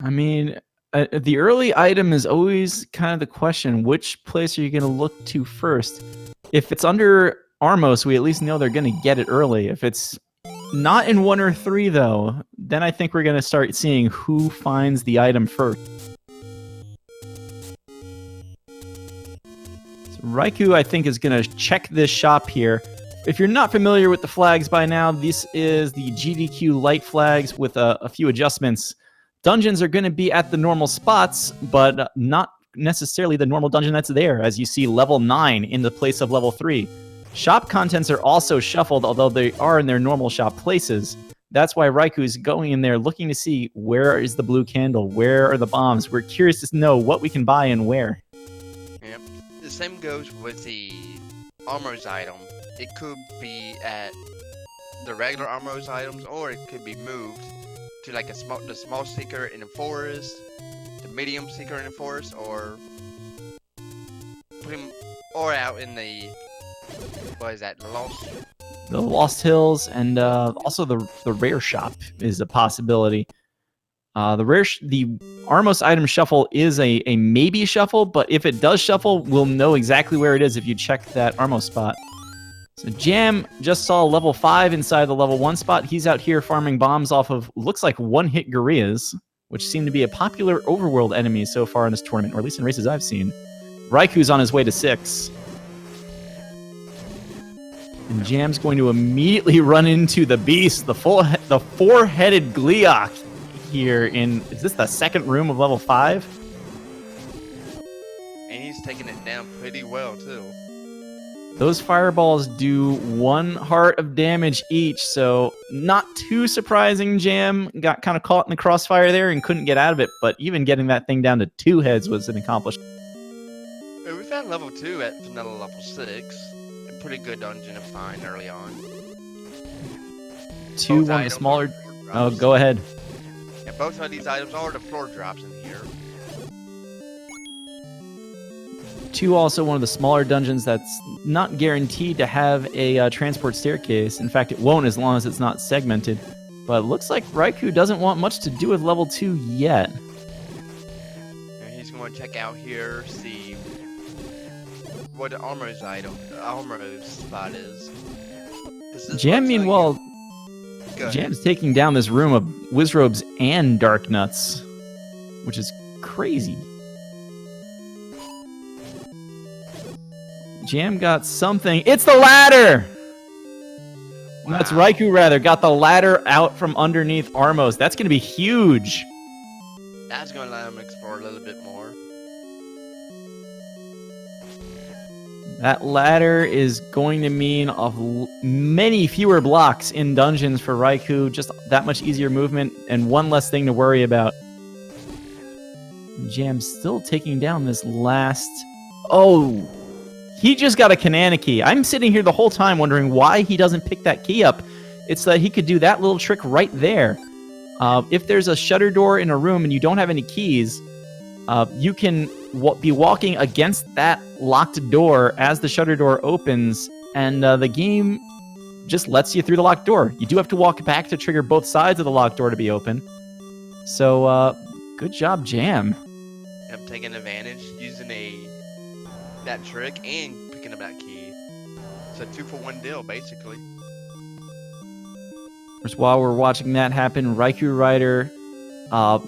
I mean, the early item is always kind of the question. Which place are you going to look to first? If it's under Armos, we at least know they're going to get it early. If it's not in 1 or 3, though, then I think we're going to start seeing who finds the item first. So Raikou, I think, is going to check this shop here. If you're not familiar with the flags by now, this is the GDQ light flags with a few adjustments. Dungeons are going to be at the normal spots, but not necessarily the normal dungeon that's there, as you see level 9 in the place of level 3. Shop contents are also shuffled, although they are in their normal shop places. That's why Raikou is going in there looking to see where is the blue candle, where are the bombs. We're curious to know what we can buy and where. Yep. The same goes with the Armor's item. It could be at the regular Armor's items, or it could be moved to like the small seeker in the forest, the medium seeker in the forest, or out in the the Lost Hills, and also the rare shop is a possibility. The Armos item shuffle is a maybe shuffle, but if it does shuffle, we'll know exactly where it is if you check that Armos spot. So Jam just saw level 5 inside the level 1 spot. He's out here farming bombs off of, looks like one-hit gorillas, which seem to be a popular overworld enemy so far in this tournament, or at least in races I've seen. Raikou's on his way to 6. And Jam's going to immediately run into the beast, the four-headed Gleeok here in, is this the second room of level 5? And he's taking it down pretty well, too. Those fireballs do 1 heart of damage each, so not too surprising. Jam got kind of caught in the crossfire there and couldn't get out of it, but even getting that thing down to 2 heads was an accomplishment. We found level 2 at vanilla level 6. A pretty good dungeon to find early on. 2, one of the smaller... Oh, go ahead. Yeah, both of these items are the floor drops in here. 2, also one of the smaller dungeons that's not guaranteed to have a transport staircase. In fact, it won't as long as it's not segmented. But it looks like Raikou doesn't want much to do with level 2 yet. And he's going to check out here, see what the Armor's spot is. Jam, meanwhile, Jam's taking down this room of Wizrobes and Dark Nuts, which is crazy. Jam got something. It's the ladder! Wow. That's Raikou, rather. Got the ladder out from underneath Armos. That's going to be huge. That's going to let him explore a little bit more. That ladder is going to mean many fewer blocks in dungeons for Raikou. Just that much easier movement and one less thing to worry about. Jam's still taking down this last... Oh... He just got a Kanana key. I'm sitting here the whole time wondering why he doesn't pick that key up. It's that he could do that little trick right there. If there's a shutter door in a room and you don't have any keys, you can be walking against that locked door as the shutter door opens, and the game just lets you through the locked door. You do have to walk back to trigger both sides of the locked door to be open. So, good job, Jam. I'm taking advantage, using that trick and picking up that key. It's a 2-for-1 deal, basically. Just while we're watching that happen, raikourider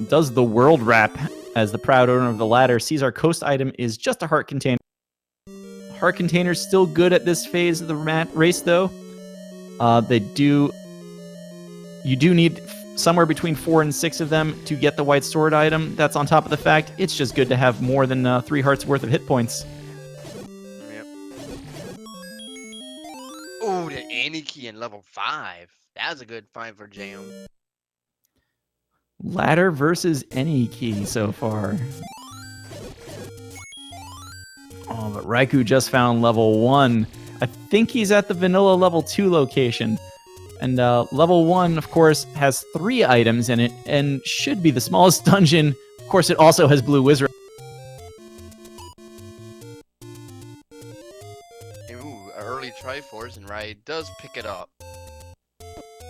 does the world wrap as the proud owner of the ladder. Sees our coast item is just a heart container. Heart containers still good at this phase of the race, though. You do need somewhere between 4 and 6 of them to get the white sword item. That's on top of the fact it's just good to have more than 3 hearts worth of hit points. Oh, the Annie key in level 5. That was a good find for Jam. Ladder versus any key so far. Oh, but Raikou just found level 1. I think he's at the vanilla level 2 location. And level 1, of course, has 3 items in it and should be the smallest dungeon. Of course, it also has blue wizard. Early Triforce, and Rai does pick it up.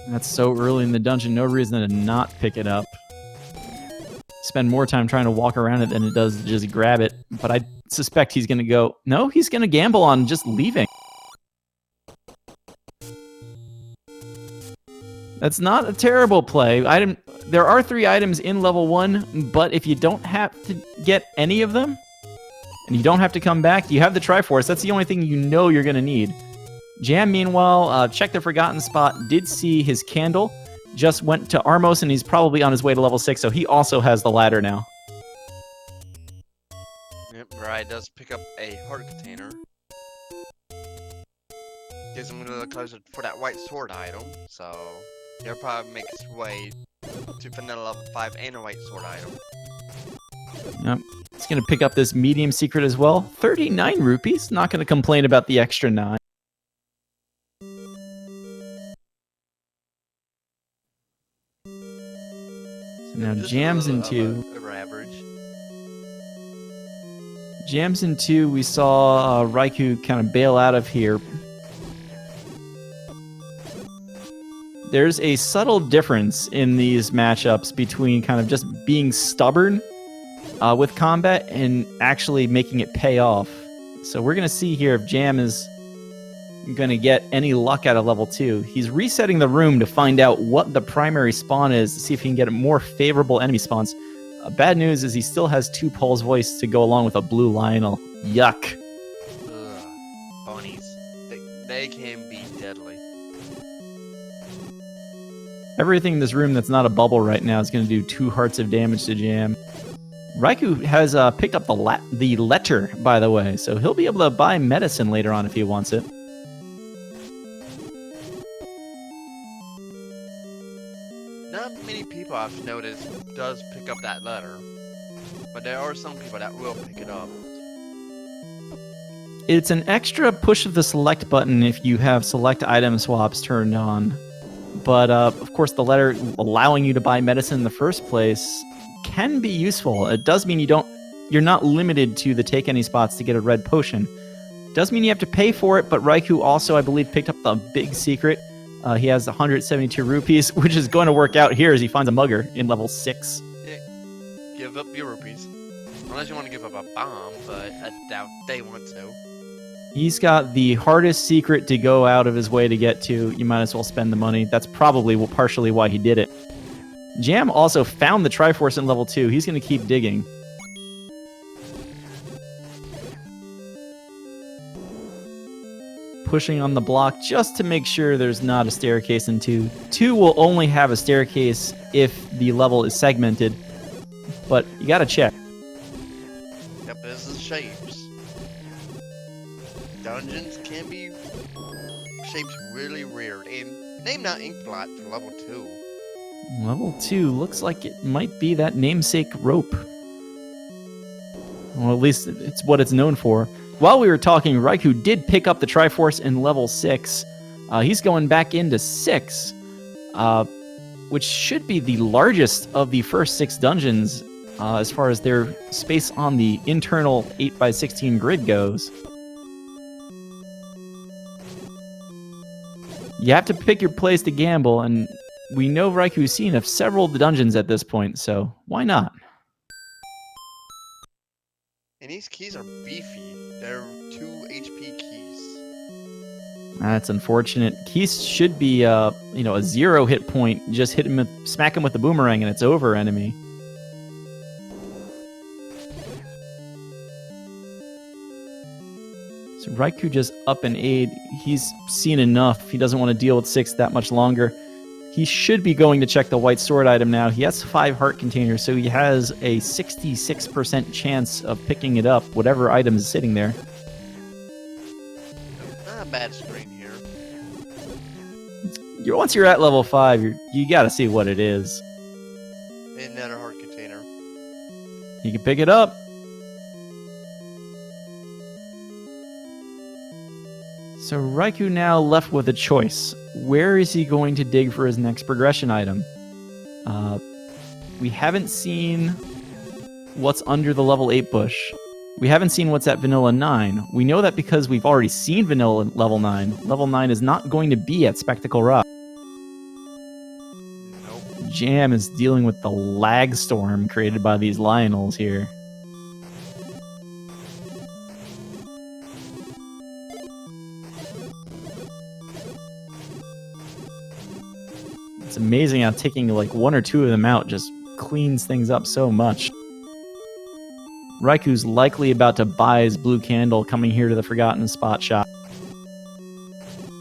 That's so early in the dungeon, no reason to not pick it up. spend more time trying to walk around it than it does to just grab it. But I suspect he's going to go... No, he's going to gamble on just leaving. That's not a terrible play. There are 3 items in level 1, but if you don't have to get any of them, and you don't have to come back, you have the Triforce. That's the only thing you know you're going to need. Jam, meanwhile, checked the Forgotten Spot, did see his candle, just went to Armos, and he's probably on his way to level 6, so he also has the ladder now. Yep, Mariah does pick up a heart container. Gives him a little closer for that white sword item, so he'll probably make his way to vanilla level 5 and a white sword item. Yep. He's going to pick up this medium secret as well. 39 rupees. Not going to complain about the extra 9. So now Jam's in 2. Over average. Jam's in 2. We saw Raikou kind of bail out of here. There's a subtle difference in these matchups between kind of just being stubborn with combat and actually making it pay off. So we're going to see here if Jam is going to get any luck out of level 2. He's resetting the room to find out what the primary spawn is, to see if he can get more favorable enemy spawns. Bad news is he still has 2 Paul's Voice to go along with a blue Lionel. Yuck. Ugh. Bunnies. They can be deadly. Everything in this room that's not a bubble right now is going to do 2 hearts of damage to Jam. Raikou has picked up the letter, by the way, so he'll be able to buy medicine later on if he wants it. Not many people I've noticed does pick up that letter, but there are some people that will pick it up. It's an extra push of the select button if you have select item swaps turned on. But, of course, the letter allowing you to buy medicine in the first place can be useful. It does mean you're not limited to the take any spots to get a red potion. Does mean you have to pay for it, but Raikou also, I believe, picked up the big secret. He has 172 rupees, which is going to work out here as he finds a mugger in level 6. Yeah, give up your rupees. Unless you want to give up a bomb, but I doubt they want to. He's got the hardest secret to go out of his way to get to. You might as well spend the money. That's probably partially why he did it. Jam also found the Triforce in level 2. He's going to keep digging. Pushing on the block just to make sure there's not a staircase in 2. 2 will only have a staircase if the level is segmented, but you got to check. Yep, this is shapes. Dungeons can be shapes really weird, and name not ink blot for level 2. Level 2 looks like it might be that namesake rope. Well, at least it's what it's known for. While we were talking, Raikou did pick up the Triforce in level 6. He's going back into 6, which should be the largest of the first 6 dungeons as far as their space on the internal 8x16 grid goes. You have to pick your place to gamble, and we know Raikou's seen of several of the dungeons at this point, so why not? And these keys are beefy. They're 2 HP keys. That's unfortunate. Keys should be, a 0 hit point. Just smack him with the boomerang, and it's over, enemy. So Raikou just up and aid. He's seen enough. He doesn't want to deal with 6 that much longer. He should be going to check the white sword item now. He has 5 heart containers, so he has a 66% chance of picking it up, whatever item is sitting there. Not a bad screen here. Once you're at level 5, you got to see what it is. Another heart container. You can pick it up. So Raikou now left with a choice. Where is he going to dig for his next progression item? We haven't seen what's under the level 8 bush. We haven't seen what's at Vanilla 9. We know that because we've already seen Vanilla level 9. Level 9 is not going to be at Spectacle Rock. Nope. Jam is dealing with the lag storm created by these Lionels here. It's amazing how taking like one or two of them out just cleans things up so much. Raiku's likely about to buy his blue candle coming here to the Forgotten Spot shop.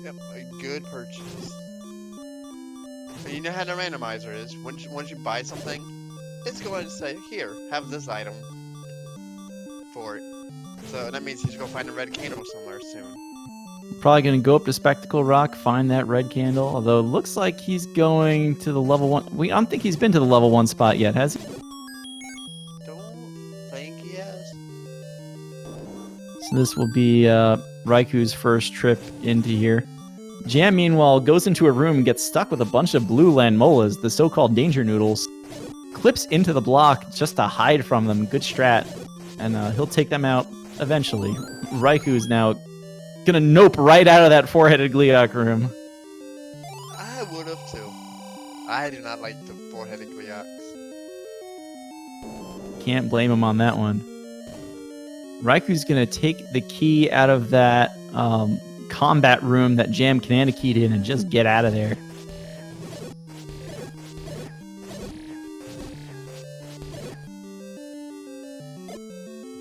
Yep, a good purchase. And you know how the randomizer is. Once you buy something, it's going to say, here, have this item for it. So that means he's going to find a red candle somewhere soon. Probably going to go up to Spectacle Rock, find that red candle, although it looks like he's going to the level 1. I don't think he's been to the level 1 spot yet, has he? Don't think he has. So this will be Raiku's first trip into here. Jam, meanwhile, goes into a room and gets stuck with a bunch of blue Landmolas, the so-called danger noodles. Clips into the block just to hide from them. Good strat. And he'll take them out eventually. Raiku's now gonna nope right out of that four-headed Gliok room. I would have too. I do not like the four-headed Glioks. Can't blame him on that one. Raiku's gonna take the key out of that combat room that Jam Kananaki'd in and just get out of there.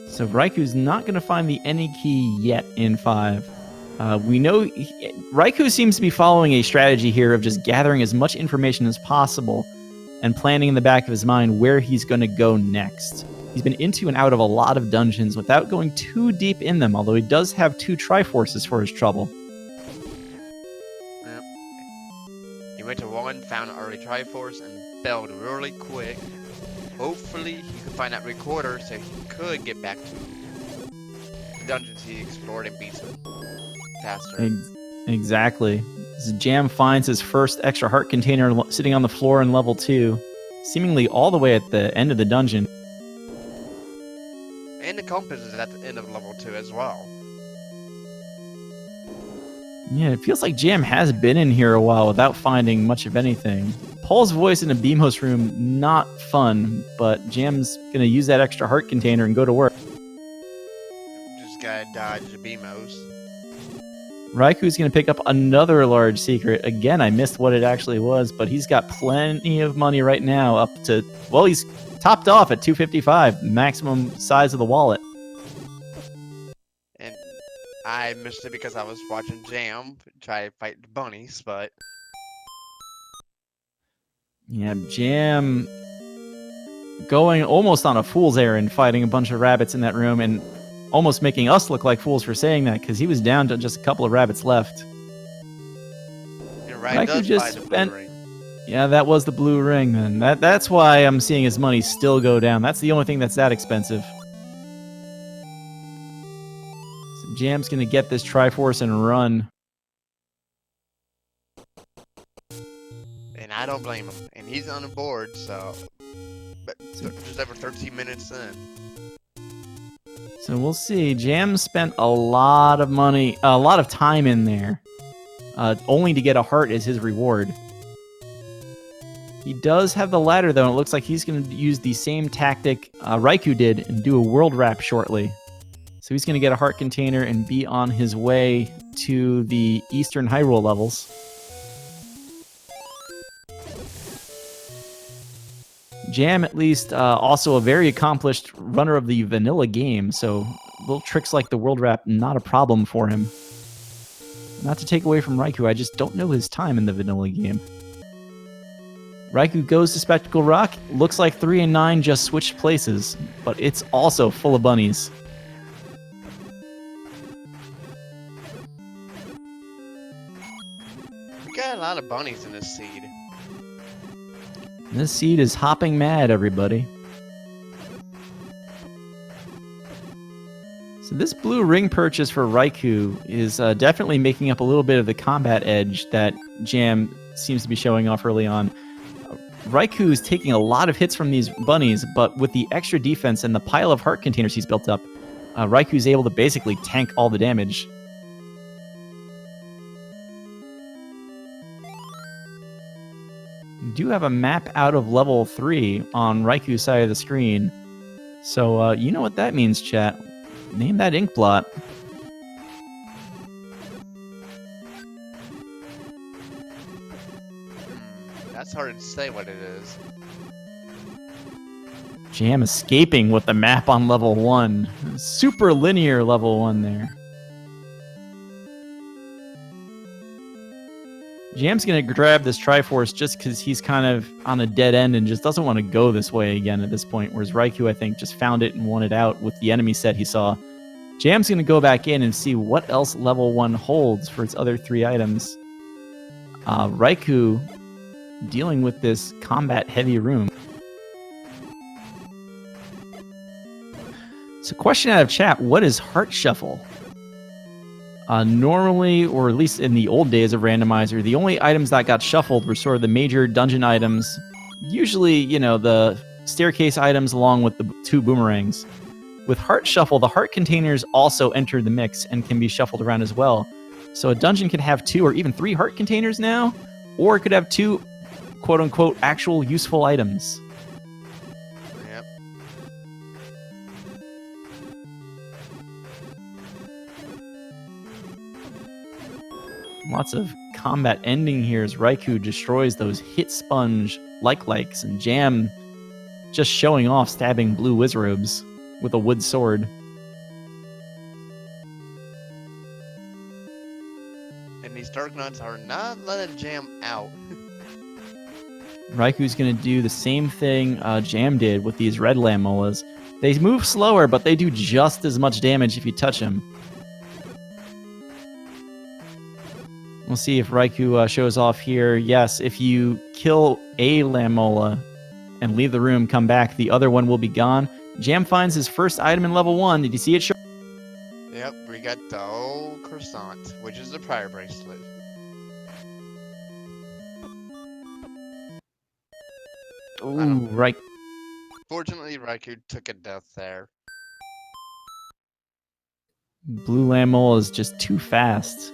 So Raiku's not going to find the any key yet in 5. We know Raikou seems to be following a strategy here of just gathering as much information as possible and planning in the back of his mind where he's going to go next. He's been into and out of a lot of dungeons without going too deep in them, although he does have 2 Triforces for his trouble. Yep. He went to one, found an early Triforce, and bailed really quick. Hopefully he could find that recorder so he could get back to the dungeons he explored and beat them faster. Exactly. As Jam finds his first extra heart container sitting on the floor in level 2, seemingly all the way at the end of the dungeon. And the compass is at the end of level 2 as well. Yeah, it feels like Jam has been in here a while without finding much of anything. Paul's voice in a Beamos room, not fun, but Jam's gonna use that extra heart container and go to work. Just gotta dodge the Beamos. Raiku's gonna pick up another large secret. Again, I missed what it actually was, but he's got plenty of money right now up to, well, he's topped off at 255, maximum size of the wallet. And I missed it because I was watching Jam try to fight the bunnies, but... Yeah, Jam going almost on a fool's errand, fighting a bunch of rabbits in that room, and almost making us look like fools for saying that, because he was down to just a couple of rabbits left. And Raikou just spent... Yeah, that was the blue ring, then. That's why I'm seeing his money still go down. That's the only thing that's that expensive. So Jam's gonna get this Triforce and run. And I don't blame him. And he's on the board, so... But just over 13 minutes in. So we'll see. Jam spent a lot of money, a lot of time in there, only to get a heart as his reward. He does have the ladder, though, and it looks like he's going to use the same tactic Raikou did and do a world wrap shortly. So he's going to get a heart container and be on his way to the Eastern Hyrule levels. Jam, at least, also a very accomplished runner of the vanilla game, so little tricks like the world wrap, not a problem for him. Not to take away from Raikou, I just don't know his time in the vanilla game. Raikou goes to Spectacle Rock. Looks like 3 and 9 just switched places, but it's also full of bunnies. We got a lot of bunnies in this seed. This seed is hopping mad, everybody. So this blue ring purchase for Raikou is definitely making up a little bit of the combat edge that Jam seems to be showing off early on. Raikou is taking a lot of hits from these bunnies, but with the extra defense and the pile of heart containers he's built up, Raikou is able to basically tank all the damage. do have a map out of level 3 on Raiku's side of the screen. So, you know what that means, chat. Name that ink blot. That's hard to say what it is. Jam escaping with the map on level 1. Super linear level 1 there. Jam's going to grab this Triforce just because he's kind of on a dead end and just doesn't want to go this way again at this point, whereas Raikou, I think, just found it and wanted out with the enemy set he saw. Jam's going to go back in and see what else level 1 holds for its other 3 items. Raikou dealing with this combat-heavy room. So question out of chat, what is Heart Shuffle? Normally, or at least in the old days of Randomizer, the only items that got shuffled were sort of the major dungeon items. Usually, you know, the staircase items along with the 2 boomerangs. With Heart Shuffle, the heart containers also enter the mix and can be shuffled around as well. So a dungeon could have 2 or even 3 heart containers now, or it could have 2 quote-unquote actual useful items. Yep. Lots of combat ending here as Raikou destroys those hit sponge likes and Jam just showing off stabbing blue Wizrobes with a wood sword. And these Dark Nuts are not letting Jam out. Raikou's going to do the same thing Jam did with these red Lamolas. They move slower, but they do just as much damage if you touch them. We'll see if Raikou shows off here. Yes, if you kill a Lamola and leave the room, come back, the other one will be gone. Jam finds his first item in level 1. Did you see it show? Yep, we got the old croissant, which is the prior bracelet. Ooh, right. Fortunately, Raikou took a death there. Blue Lamola is just too fast.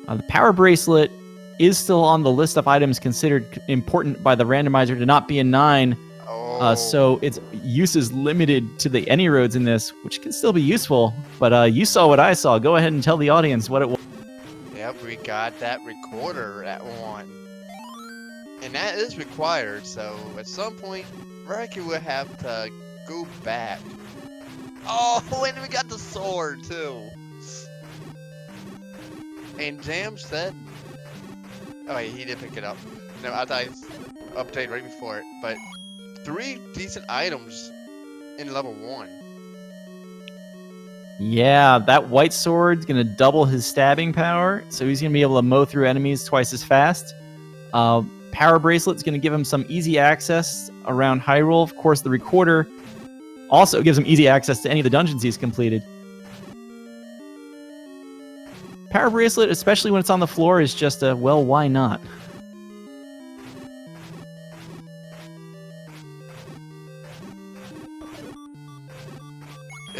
The power bracelet is still on the list of items considered important by the randomizer to not be a 9. So its use is limited to the any roads in this, which can still be useful. But you saw what I saw. Go ahead and tell the audience what it was. Yep, we got that recorder at 1. And that is required, so at some point, Raikou will have to go back. Oh, and we got the sword, too. And Jam said... Oh, wait, he did pick it up. No, I thought he updated right before it. But 3 decent items in level 1. Yeah, that white sword's going to double his stabbing power, so he's going to be able to mow through enemies twice as fast. Power Bracelet's going to give him some easy access around Hyrule. Of course, the Recorder also gives him easy access to any of the dungeons he's completed. Power Bracelet, especially when it's on the floor, is just a, well, why not?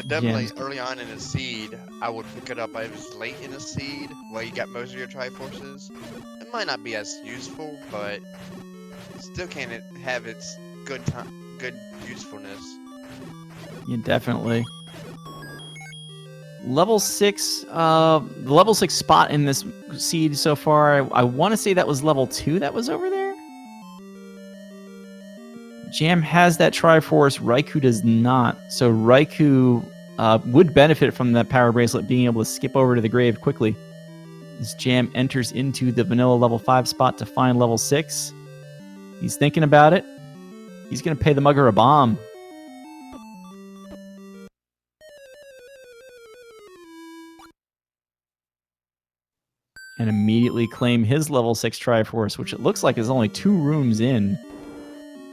Definitely early on in a seed, I would pick it up. If it's late in a seed, where you got most of your Triforces, it might not be as useful, but still can it have its good usefulness. Yeah, definitely. Level 6, the level 6 spot in this seed so far, I want to say that was level 2 that was over there? Jam has that Triforce, Raikou does not. So Raikou would benefit from that Power Bracelet being able to skip over to the grave quickly. As Jam enters into the vanilla level 5 spot to find level 6. He's thinking about it. He's going to pay the mugger a bomb. And immediately claim his level 6 Triforce, which it looks like is only 2 rooms in.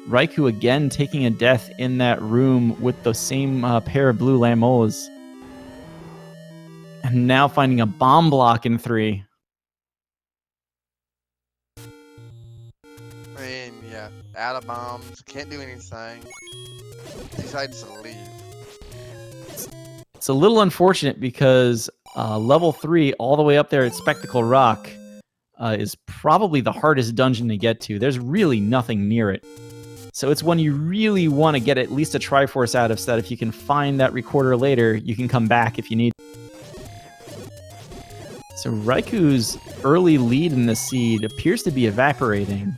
Raikou again taking a death in that room with the same pair of blue Lamolas. And now finding a bomb block in 3. And yeah, out of bombs, can't do anything. Decides to leave. It's a little unfortunate because level 3, all the way up there at Spectacle Rock, is probably the hardest dungeon to get to. There's really nothing near it. So it's one you really want to get at least a Triforce out of, so that if you can find that recorder later, you can come back if you need. So Raiku's early lead in this seed appears to be evaporating.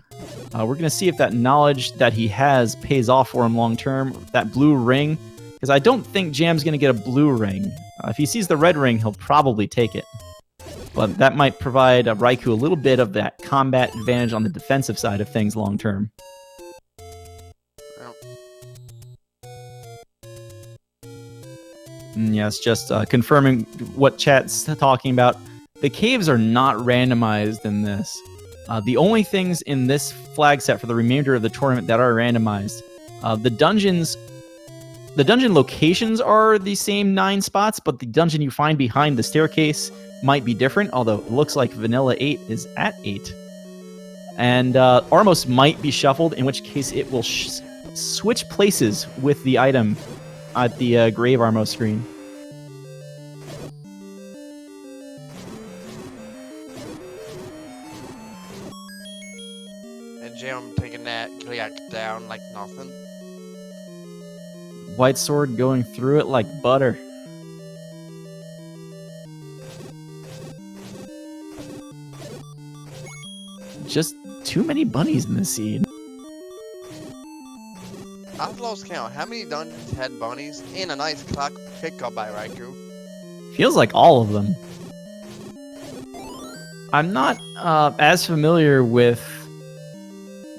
We're going to see if that knowledge that he has pays off for him long term. That blue ring, because I don't think Jam's going to get a blue ring. If he sees the red ring, he'll probably take it. But that might provide Raikou a little bit of that combat advantage on the defensive side of things long term. Yes, just confirming what chat's talking about. The caves are not randomized in this. The only things in this flag set for the remainder of the tournament that are randomized, the dungeon locations are the same 9 spots, but the dungeon you find behind the staircase might be different, although it looks like Vanilla 8 is at 8. And Armos might be shuffled, in which case it will switch places with the item at the Grave Armos screen. And Jam taking that Giliac down like nothing. White Sword going through it like butter. Just too many bunnies in this seed. I've lost count. How many dungeons had bunnies and a nice clock pickup by Raikou? Feels like all of them. I'm not as familiar with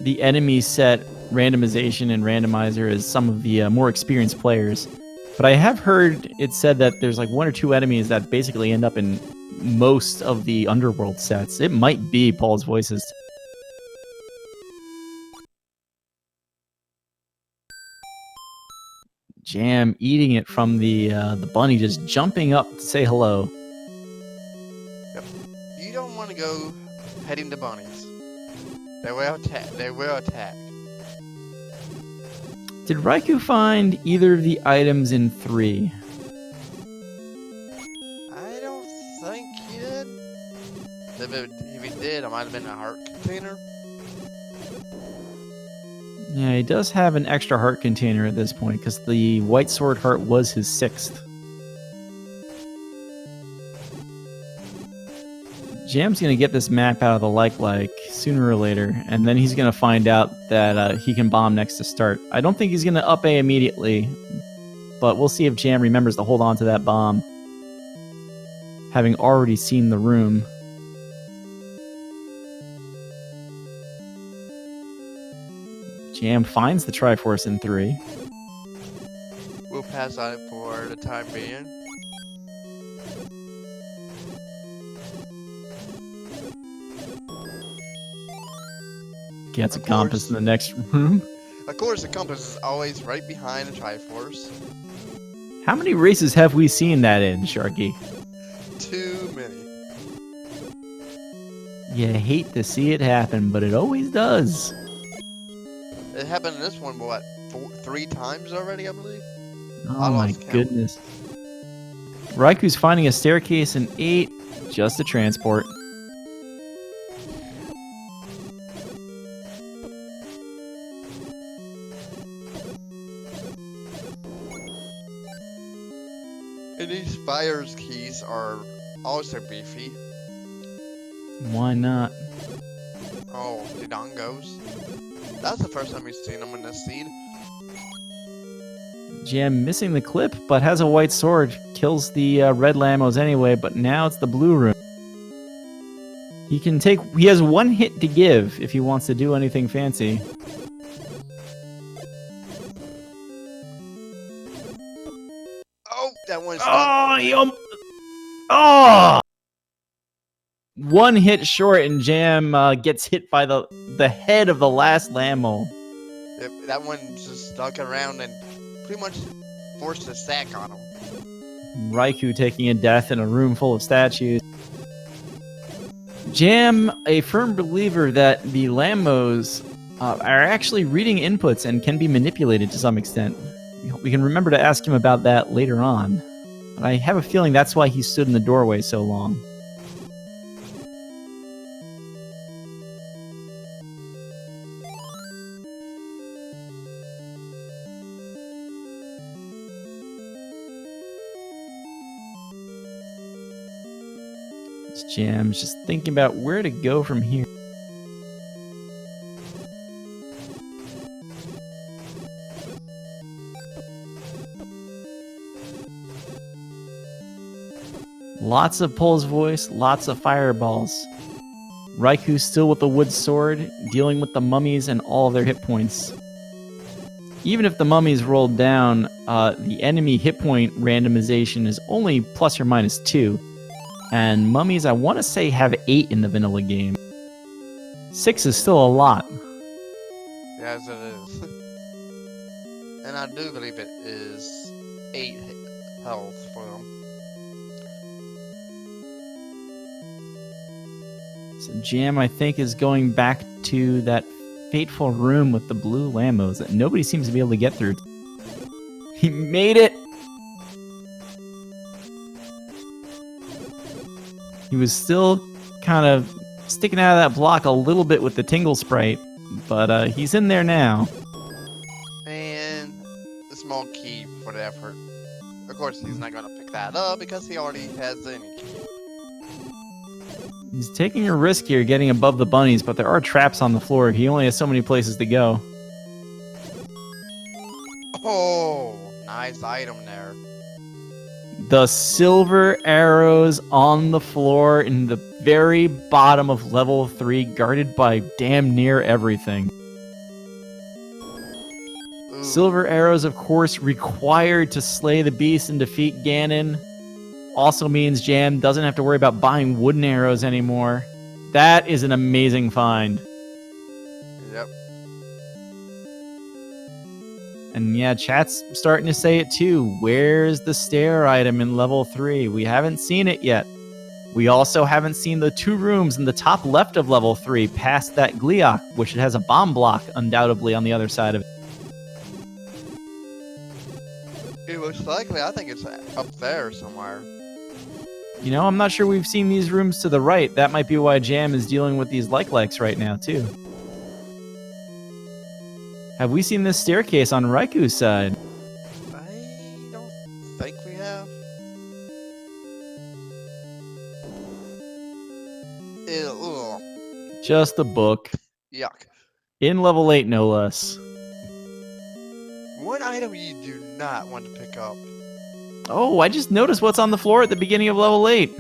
the enemy set randomization and randomizer as some of the more experienced players, but I have heard it said that there's like 1 or 2 enemies that basically end up in most of the Underworld sets. It might be Paul's Voices. Jam eating it from the bunny, just jumping up to say hello. Yep. You don't want to go petting the bunnies. They will attack. They will attack. Did Raikou find either of the items in 3? I don't think he did. If he did, it might have been a heart container. Yeah, he does have an extra heart container at this point, because the White Sword heart was his 6th. Jam's going to get this map out of the like sooner or later, and then he's going to find out that he can bomb next to start. I don't think he's going to up A immediately, but we'll see if Jam remembers to hold on to that bomb, having already seen the room. Jam finds the Triforce in 3. We'll pass on it for the time being. Gets a compass in the next room. Of course, the compass is always right behind the Triforce. How many races have we seen that in, Sharky? Too many. You hate to see it happen, but it always does. It happened in this one, what, 3 times already, I believe? Oh my goodness. Raiku's finding a staircase in 8, just a transport. And these Fire's keys are also beefy. Why not? Oh, the dongos. That's the first time we've seen them in this seed. Jam missing the clip, but has a white sword. Kills the red Lamos anyway, but now it's the blue room. He has 1 hit to give if he wants to do anything fancy. Oh, that one's Oh! 1 hit short, and Jam gets hit by the head of the last Lamo. Yep, that one just stuck around and pretty much forced a sack on him. Raikou taking a death in a room full of statues. Jam, a firm believer that the Lamos are actually reading inputs and can be manipulated to some extent. We can remember to ask him about that later on. But I have a feeling that's why he stood in the doorway so long. Jam's just thinking about where to go from here. Lots of Pole's voice, lots of fireballs. Raiku's still with the wood sword, dealing with the mummies and all of their hit points. Even if the mummies rolled down, the enemy hit point randomization is only plus or minus 2. And mummies, I want to say, have 8 in the vanilla game. 6 is still a lot. Yes, it is. And I do believe it is 8 health for them. So Jam, I think, is going back to that fateful room with the blue Lambos that nobody seems to be able to get through. He made it! He was still kind of sticking out of that block a little bit with the Tingle Sprite, but he's in there now. And a small key for the effort. Of course, he's not going to pick that up because he already has the enemy key. He's taking a risk here getting above the bunnies, but there are traps on the floor. He only has so many places to go. Oh, nice item there. The silver arrows on the floor in the very bottom of level 3, guarded by damn near everything. Ooh. Silver arrows, of course, required to slay the beast and defeat Ganon. Also means Jam doesn't have to worry about buying wooden arrows anymore. That is an amazing find. Yep. And yeah, chat's starting to say it too. Where's the stair item in level 3? We haven't seen it yet. We also haven't seen the 2 rooms in the top left of level 3 past that Gleeok, which it has a bomb block undoubtedly on the other side of it. Most likely, I think it's up there somewhere. You know, I'm not sure we've seen these rooms to the right. That might be why Jam is dealing with these likes right now, too. Have we seen this staircase on Raiku's side? I don't think we have. Ew, Just a book. yuck. In level 8, no less. One item you do not want to pick up. Oh, I just noticed what's on the floor at the beginning of level 8.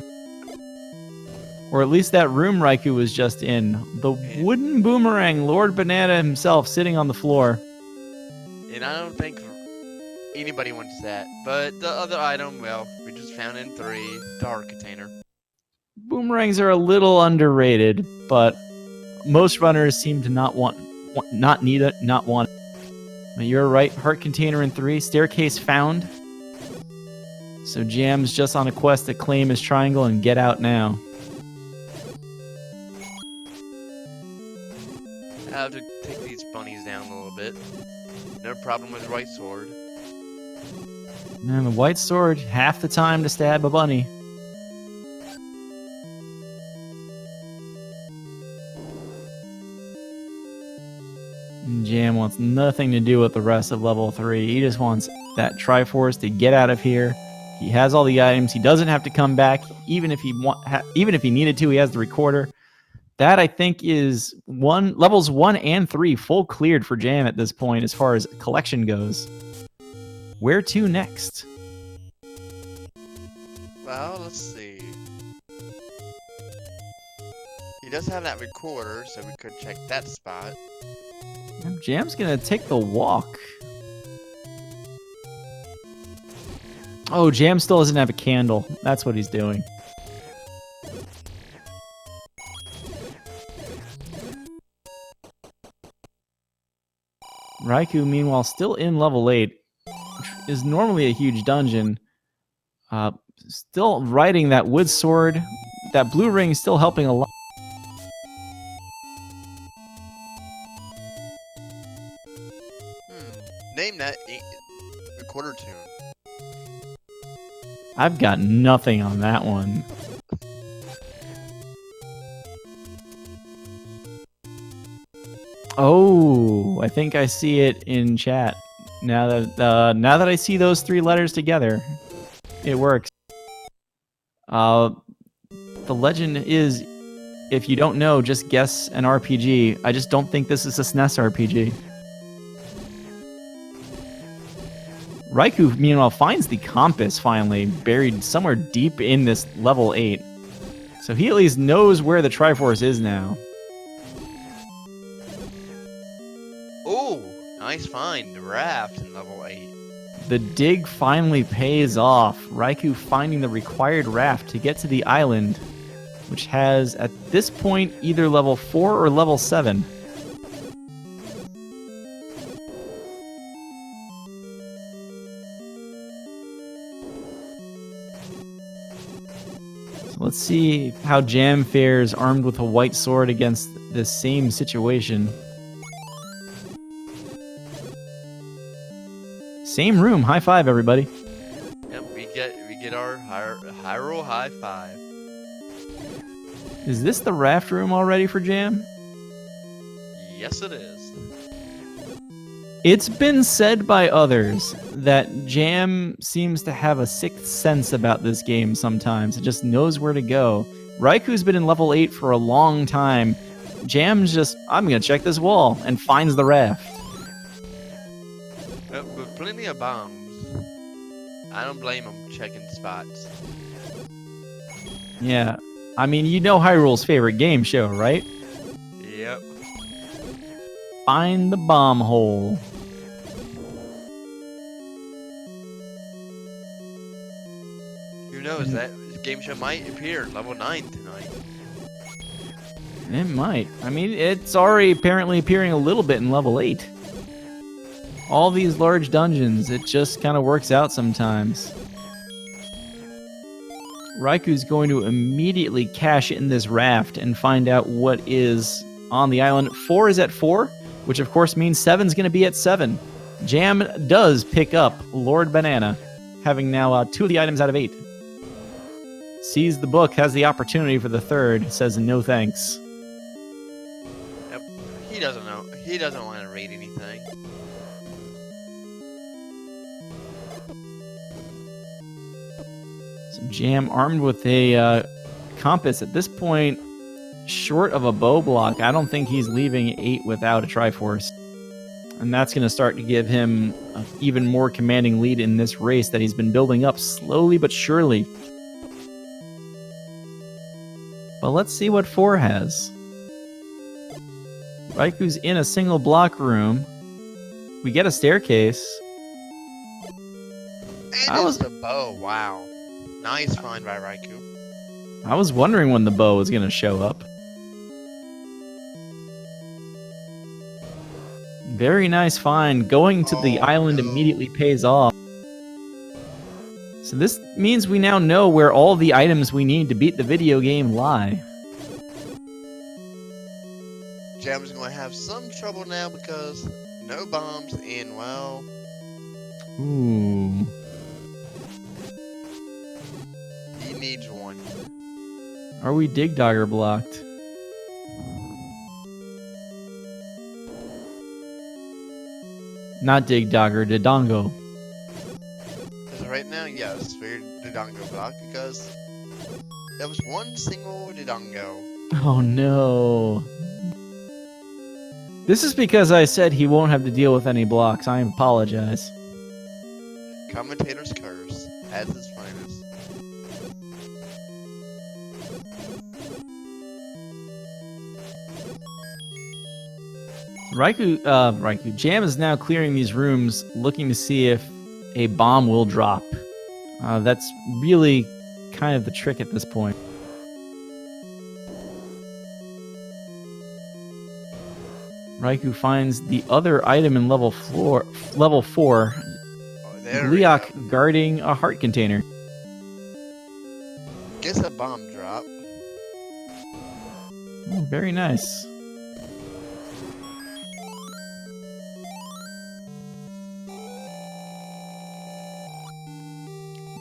Or at least that room Raikou was just in. The wooden boomerang, Lord Banana himself, sitting on the floor. And I don't think anybody wants that. But the other item, well, we just found in 3, the heart container. Boomerangs are a little underrated, but most runners seem to not want it. You're right, heart container in 3, staircase found. So Jam's just on a quest to claim his triangle and get out now. I have to take these bunnies down a little bit. No problem with the right sword. And the white sword, half the time to stab a bunny. And Jam wants nothing to do with the rest of level 3. He just wants that Triforce to get out of here. He has all the items. He doesn't have to come back, even if he needed to. He has the recorder. That, I think, is levels 1 and 3 full cleared for Jam at this point as far as collection goes. Where to next? Well, let's see. He does have that recorder, so we could check that spot. Jam's gonna take the walk. Oh, Jam still doesn't have a candle. That's what he's doing. Raikou, meanwhile, still in level 8, which is normally a huge dungeon. Still riding that wood sword. That blue ring is still helping a lot. Name that recorder tune. I've got nothing on that one. Oh, I think I see it in chat. Now that I see those 3 letters together, it works. the legend is, if you don't know, just guess an RPG. I just don't think this is a SNES RPG. Raikou, meanwhile, finds the compass finally, buried somewhere deep in this level 8. So he at least knows where the Triforce is now. Ooh, nice find. The raft in level 8. The dig finally pays off. Raikou finding the required raft to get to the island, which has, at this point, either level 4 or level 7. So let's see how Jam fares armed with a white sword against this same situation. Same room. High five, everybody. Yep, we get our Hyrule high five. Is this the raft room already for Jam? Yes, it is. It's been said by others that Jam seems to have a sixth sense about this game sometimes. It just knows where to go. Raiku's been in level 8 for a long time. Jam's just, I'm going to check this wall, and finds the raft. With plenty of bombs. I don't blame him checking spots. Yeah. I mean, you know Hyrule's favorite game show, right? Yep. Find the bomb hole. Who knows, that game show might appear at level 9 tonight. It might. I mean, it's already apparently appearing a little bit in level 8. All these large dungeons, it just kind of works out sometimes. Raiku's going to immediately cash in this raft and find out what is on the island. 4 is at 4, which of course means 7's going to be at 7. Jam does pick up Lord Banana, having now 2 of the items out of 8. Sees the book, has the opportunity for the 3rd, says no thanks. Yep. He doesn't know. He doesn't want to read anything. So Jam armed with a compass. At this point, short of a bow block, I don't think he's leaving 8 without a Triforce. And that's going to start to give him an even more commanding lead in this race that he's been building up slowly but surely. But let's see what 4 has. Raiku's in a single block room. We get a staircase. And it's the bow. Wow. Nice find by Raikou. I was wondering when the bow was going to show up. Very nice find. Going to the island immediately pays off. So this means we now know where all the items we need to beat the video game lie. Jam's going to have some trouble now because no bombs in, well... Ooh. He needs one. Are we Dig Dogger blocked? Not Dig Dogger, Dodongo. Because right now, yes, we're Dodongo block because there was one single Dodongo. Oh no. This is because I said he won't have to deal with any blocks. I apologize. Commentator's curse as its finest. Raikou. Jam is now clearing these rooms, looking to see if a bomb will drop. That's really kind of the trick at this point. Raikou finds the other item in level 4. Gleeok guarding a heart container. Gets a bomb drop. Oh, very nice.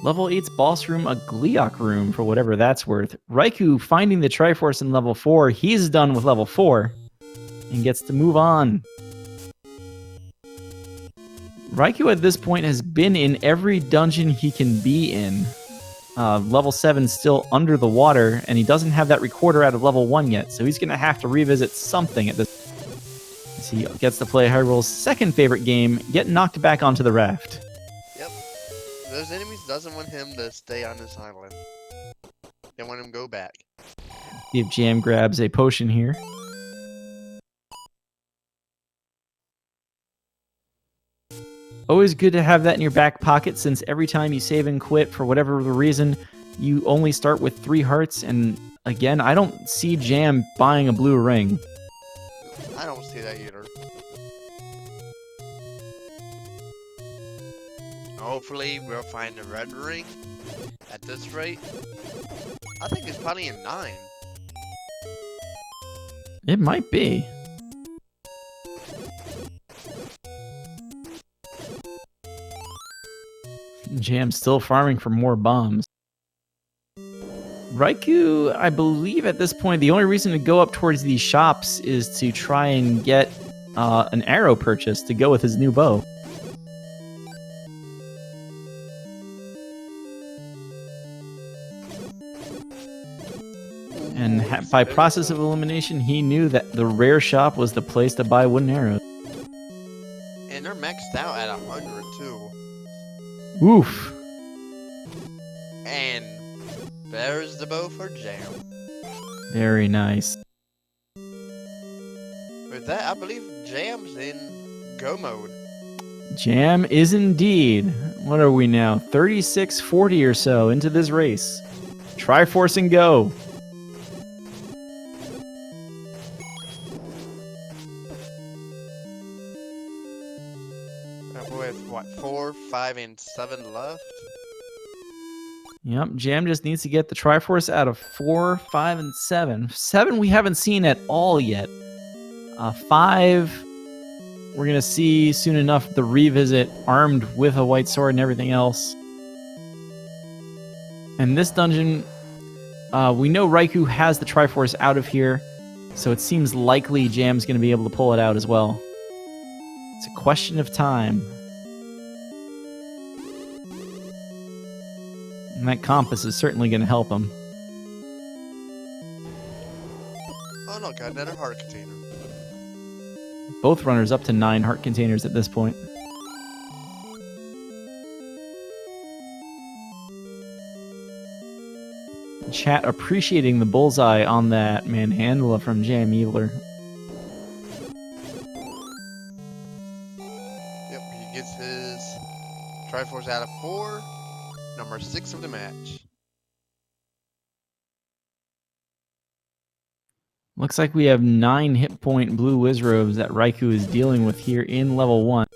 Level 8's boss room, a Gleeok room, for whatever that's worth. Raikou finding the Triforce in level 4. He's done with level 4 and gets to move on. Raikou at this point has been in every dungeon he can be in. Level 7 still under the water, and he doesn't have that recorder out of level 1 yet, so he's going to have to revisit something at this. As he gets to play Hyrule's second favorite game, get knocked back onto the raft. Yep. Those enemies doesn't want him to stay on this island. They want him to go back. See if Jam grabs a potion here. Always good to have that in your back pocket, since every time you save and quit for whatever the reason, you only start with 3 hearts, and again, I don't see Jam buying a blue ring. I don't see that either. Hopefully we'll find a red ring. At this rate, I think it's probably in 9. It might be. Jam's still farming for more bombs. Raikou, I believe at this point, the only reason to go up towards these shops is to try and get an arrow purchase to go with his new bow. And by process of elimination, he knew that the rare shop was the place to buy wooden arrows. And they're maxed out at 100 too. Oof. And there's the bow for Jam. Very nice. With that, I believe Jam's in go mode. Jam is indeed. What are we now? 36-40 or so into this race. Triforce and go. With what, 4, 5, and 7 left? Yep, Jam just needs to get the Triforce out of 4, 5, and 7. 7 we haven't seen at all yet. 5, we're going to see soon enough the revisit armed with a white sword and everything else. And this dungeon, we know Raikou has the Triforce out of here, so it seems likely Jam's going to be able to pull it out as well. It's a question of time. And that compass is certainly going to help him. Oh no, got another heart container. Both runners up to 9 heart containers at this point. Chat appreciating the bullseye on that manhandler from JamEvil. Yep, he gets his Triforce out of 4. Number 6 of the match. Looks like we have 9 hit point blue Wizrobes that Raikou is dealing with here in level 1.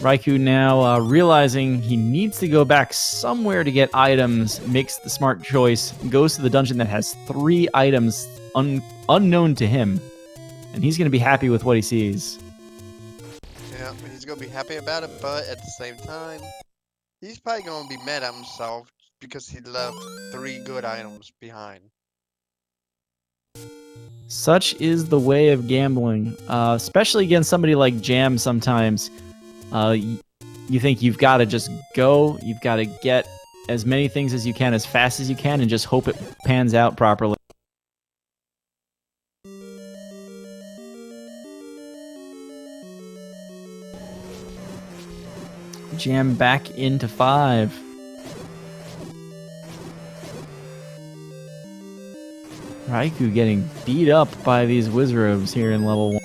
Raikou now realizing he needs to go back somewhere to get items, makes the smart choice, goes to the dungeon that has 3 items unknown to him. And he's going to be happy with what he sees. Yeah, he's going to be happy about it, but at the same time, he's probably going to be mad at himself because he left 3 good items behind. Such is the way of gambling, especially against somebody like Jam sometimes. You think you've got to just go, you've got to get as many things as you can as fast as you can and just hope it pans out properly. Jam back into 5. Raikou getting beat up by these Wizrobes here in level 1.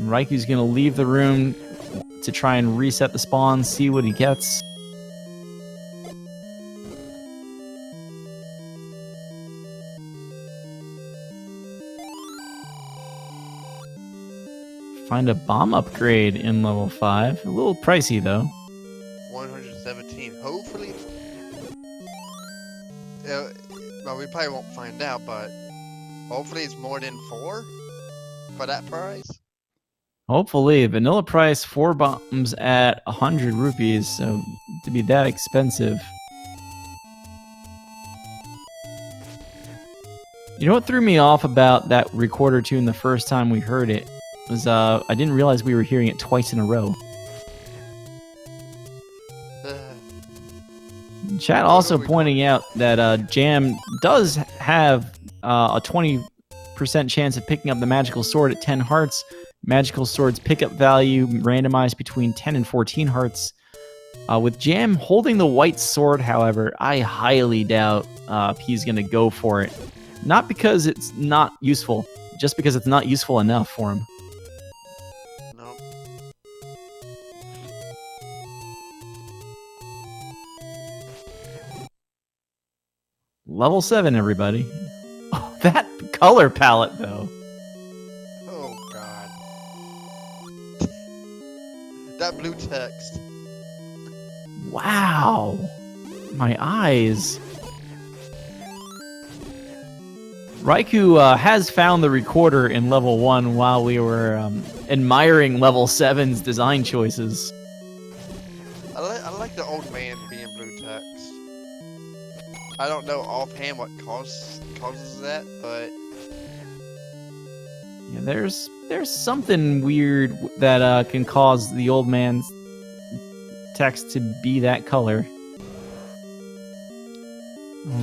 Raikou's going to leave the room to try and reset the spawn, see what he gets. Find a bomb upgrade in level 5. A little pricey though. 117. Hopefully. Well, we probably won't find out, but hopefully it's more than 4 for that price. Hopefully. Vanilla price 4 bombs at 100 rupees, so to be that expensive. You know what threw me off about that recorder tune the first time we heard it? Was I didn't realize we were hearing it twice in a row. Chat also pointing out that Jam does have a 20% chance of picking up the magical sword at 10 hearts. Magical sword's pickup value randomized between 10 and 14 hearts. With Jam holding the white sword, however, I highly doubt he's going to go for it. Not because it's not useful, just because it's not useful enough for him. Nope. Level 7, everybody. Oh, that color palette, though. Oh, God. That blue text. Wow. My eyes. Raikou has found the recorder in level 1 while we were admiring level 7's design choices. I like the old man being blue text. I don't know offhand what causes that, but Yeah, there's something weird that can cause the old man's text to be that color.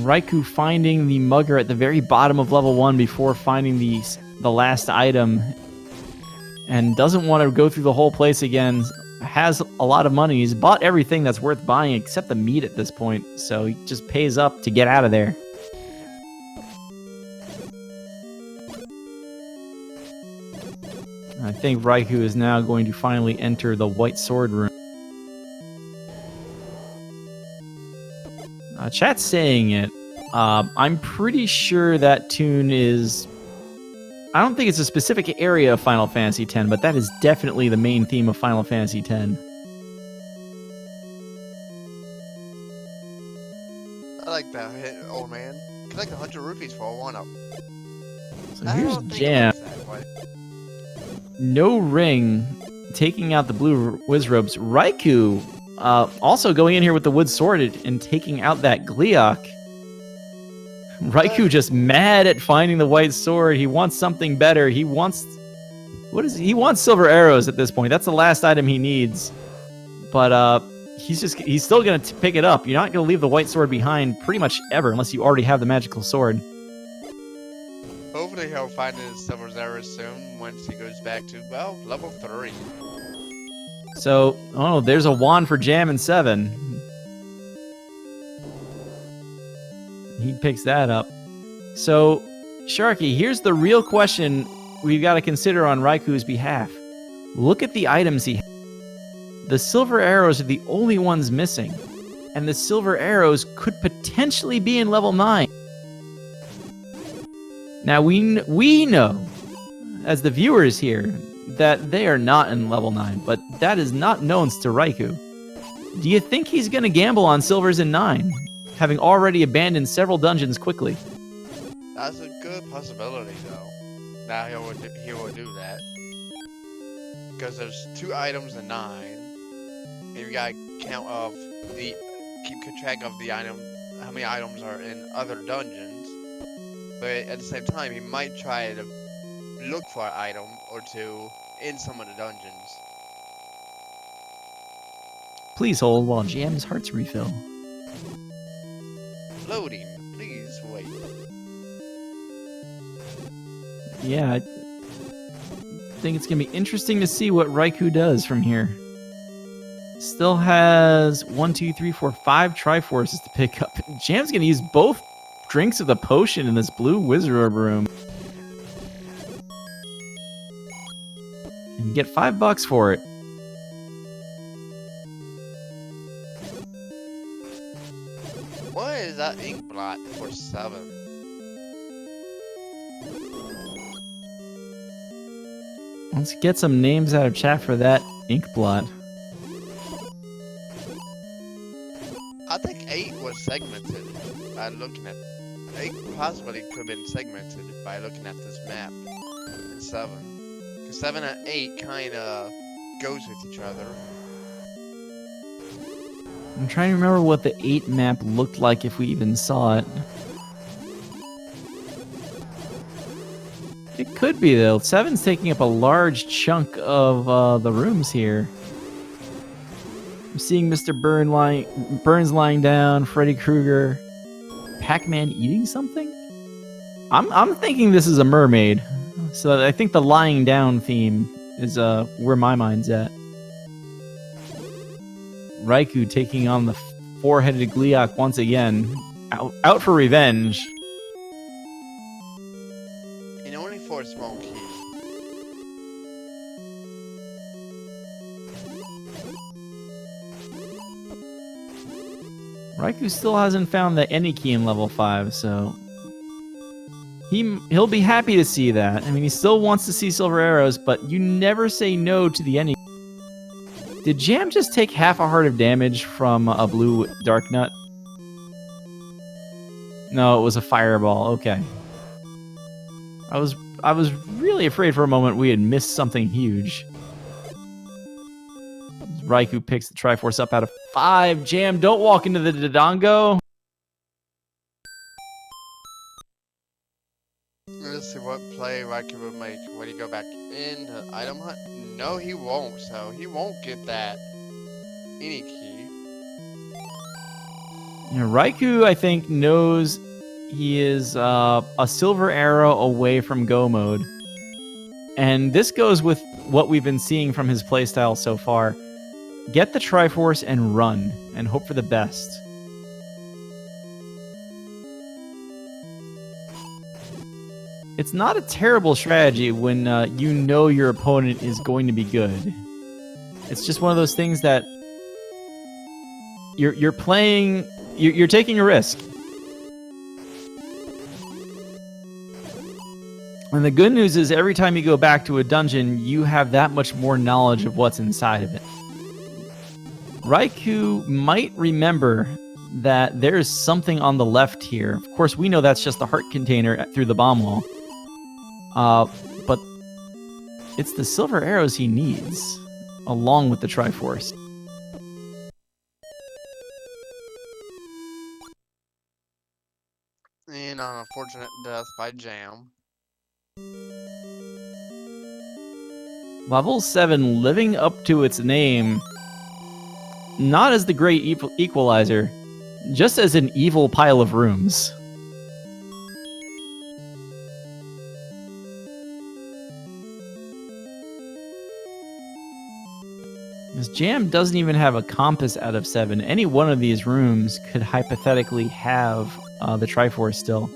Raikou finding the mugger at the very bottom of level 1 before finding the last item, and doesn't want to go through the whole place again. Has a lot of money. He's bought everything that's worth buying except the meat at this point, so he just pays up to get out of there. I think Raikou is now going to finally enter the white sword room. Chat's saying it. I'm pretty sure that tune is... I don't think it's a specific area of Final Fantasy X, but that is definitely the main theme of Final Fantasy X. I like that old man. Collect 100 rupees for a 1-up. So here's Jam. No ring, taking out the blue Wizrobes. Raikou also going in here with the wood sword and taking out that Gleeok. Raikou just mad at finding the white sword. He wants something better. He wants... He wants silver arrows at this point. That's the last item he needs. But he's still going to pick it up. You're not going to leave the white sword behind pretty much ever unless you already have the magical sword. Hopefully he'll find his silver arrows soon once he goes back to, well, level 3. So, oh, there's a wand for Jam and 7. He picks that up. So, Sharky, here's the real question we've got to consider on Raikou's behalf. Look at the items he has. The silver arrows are the only ones missing. And the silver arrows could potentially be in level 9. Now, we know, as the viewers here, that they are not in level 9, but that is not known to Raikou. Do you think he's going to gamble on silvers in 9, having already abandoned several dungeons quickly? That's a good possibility, though. Now he will do that. Because there's 2 items in 9, and you gotta keep track of the item, how many items are in other dungeons. But at the same time, he might try to look for an item or 2 in some of the dungeons. Please hold while Jam's hearts refill. Loading. Please wait. Yeah, I think it's going to be interesting to see what Raikou does from here. Still has 1, 2, 3, 4, 5 Triforces to pick up. Jam's going to use both drinks of the potion in this blue Wizard room. And get $5 for it. What is that ink blot for 7? Let's get some names out of chat for that ink blot. I think 8 was segmented by looking at... 8 possibly could have been segmented by looking at this map. And 7. Because 7 and 8 kinda goes with each other. I'm trying to remember what the 8 map looked like if we even saw it. It could be, though. 7's taking up a large chunk of the rooms here. I'm seeing Mr. Burns lying down, Freddy Krueger, Pac-Man eating something? I'm thinking this is a mermaid. So I think the lying down theme is where my mind's at. Raikou taking on the four-headed Gliok once again. Out for revenge. And only for a small key. Raikou still hasn't found the any key in level 5, so he'll be happy to see that. I mean, he still wants to see silver arrows, but you never say no to the any. Did Jam just take half a heart of damage from a blue dark nut? No, it was a fireball. Okay. I was really afraid for a moment we had missed something huge. Raikou picks the Triforce up out of 5. Jam, don't walk into the Dodongo. Let's see what play Raikou will make. Will he go back in the item hunt? No, he won't. So he won't get that any key. You know, Raikou, I think, knows he is a silver arrow away from go mode. And this goes with what we've been seeing from his playstyle so far. Get the Triforce and run, and hope for the best. It's not a terrible strategy when you know your opponent is going to be good. It's just one of those things that you're playing, you're taking a risk. And the good news is every time you go back to a dungeon, you have that much more knowledge of what's inside of it. Raikou might remember that there's something on the left here. Of course, we know that's just the heart container through the bomb wall. But it's the silver arrows he needs, along with the Triforce. And an unfortunate death by Jam. Level 7 living up to its name. Not as the great equalizer, just as an evil pile of rooms. This Jam doesn't even have a compass out of 7. Any one of these rooms could hypothetically have the Triforce still.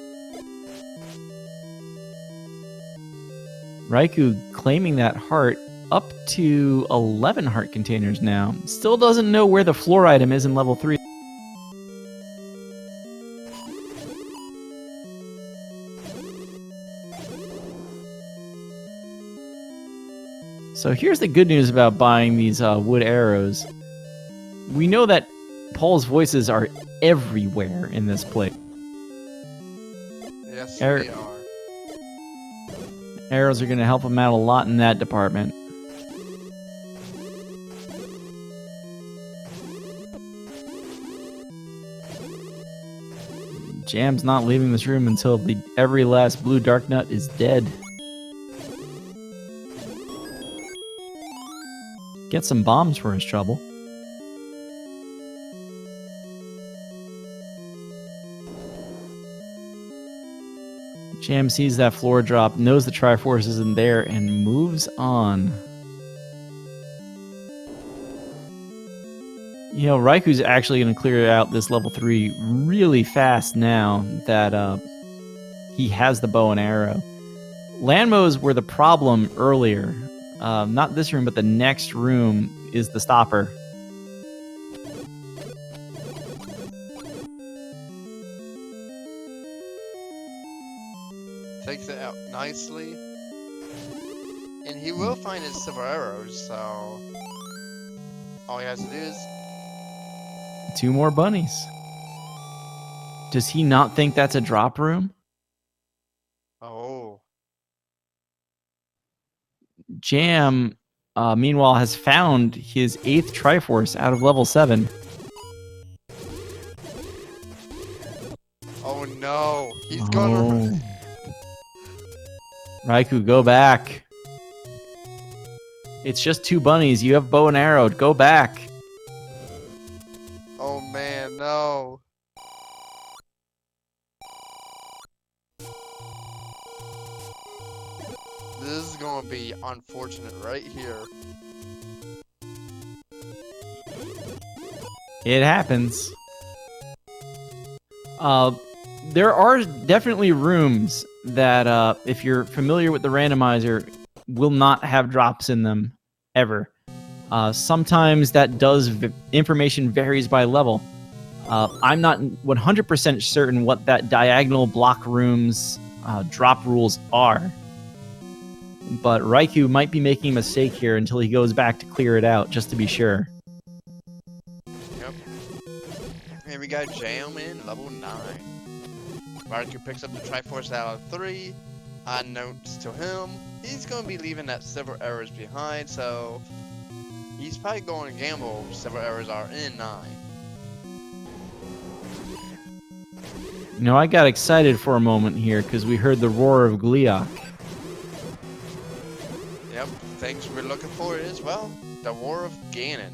Raikou claiming that heart up to 11 heart containers now. Still doesn't know where the floor item is in level 3. So here's the good news about buying these wood arrows. We know that Paul's voices are everywhere in this place. Yes, they are. Arrows are going to help him out a lot in that department. Jam's not leaving this room until every last blue dark nut is dead. Get some bombs for his trouble. Jam sees that floor drop, knows the Triforce isn't there, and moves on. You know, Raikou's actually going to clear out this level 3 really fast now that he has the bow and arrow. Landmos were the problem earlier. Not this room, but the next room is the stopper. Takes it out nicely. And he will find his silver arrows, so all he has to do is 2 more bunnies. Does he not think that's a drop room? oh. Jam, meanwhile, has found his 8th Triforce out of level 7. Oh no, he's gonna Raikou, go back. It's just 2 bunnies. You have bow and arrow. Go back. gonna be unfortunate right here. It happens. There are definitely rooms that, if you're familiar with the randomizer, will not have drops in them ever. Sometimes that information varies by level. I'm not 100% certain what that diagonal block room's drop rules are. But Raikou might be making a mistake here until he goes back to clear it out, just to be sure. Yep. And we got Jam in level 9. Raikou picks up the Triforce out of 3. Unnotes to him, he's going to be leaving that several errors behind, so he's probably going to gamble several errors are in 9. You know, I got excited for a moment here because we heard the roar of Gleeok. Yep, things we're looking for is, well, the War of Ganon.